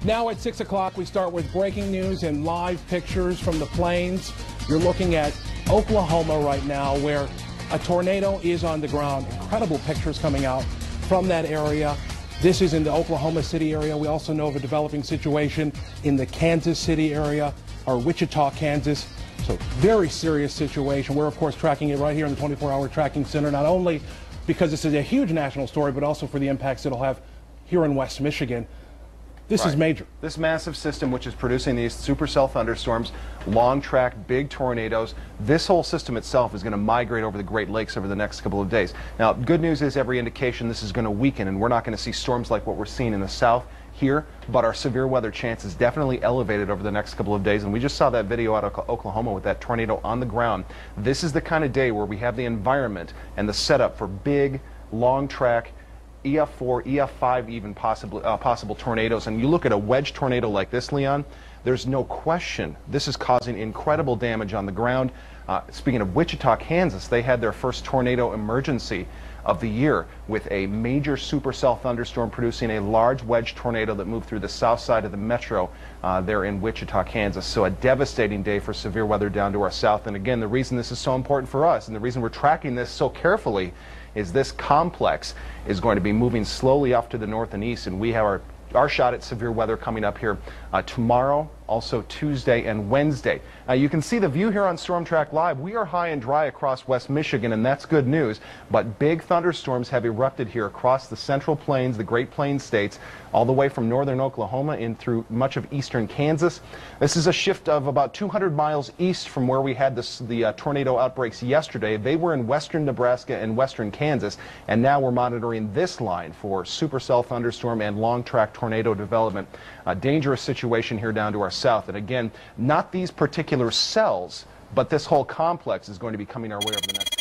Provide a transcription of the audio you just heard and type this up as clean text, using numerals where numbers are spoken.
Now at 6 o'clock, we start with breaking news and live pictures from the plains. You're looking at Oklahoma right now, where a tornado is on the ground. Incredible pictures coming out from that area. This is in the Oklahoma City area. We also know of a developing situation in the Kansas City area, or Wichita, Kansas. So very serious situation. We're, of course, tracking it right here in the 24-hour tracking center, not only because this is a huge national story, but also for the impacts it'll have here in West Michigan. This is major. This massive system, which is producing these supercell thunderstorms, long track, big tornadoes, this whole system itself is going to migrate over the Great Lakes over the next couple of days. Now, good news is every indication this is going to weaken, and we're not going to see storms like what we're seeing in the south here, but our severe weather chance is definitely elevated over the next couple of days, and we just saw that video out of Oklahoma with that tornado on the ground. This is the kind of day where we have the environment and the setup for big, long track, EF4, EF5 even possible tornadoes. And you look at a wedge tornado like this, Leon, there's no question this is causing incredible damage on the ground. Speaking of Wichita, Kansas, they had their first tornado emergency of the year with a major supercell thunderstorm producing a large wedge tornado that moved through the south side of the metro there in Wichita, Kansas. So a devastating day for severe weather down to our south. And again, the reason this is so important for us and the reason we're tracking this so carefully is this complex is going to be moving slowly off to the north and east, and we have our shot at severe weather coming up here tomorrow, also Tuesday and Wednesday. You can see the view here on Storm Track Live. We are high and dry across West Michigan, and that's good news, but big thunderstorms have erupted here across the Central Plains, the Great Plains states, all the way from northern Oklahoma in through much of eastern Kansas. This is a shift of about 200 miles east from where we had the tornado outbreaks yesterday. They were in western Nebraska and western Kansas, and now we're monitoring this line for supercell thunderstorm and long track tornado development. A dangerous situation here down to our south. And again, not these particular cells, but this whole complex is going to be coming our way over the next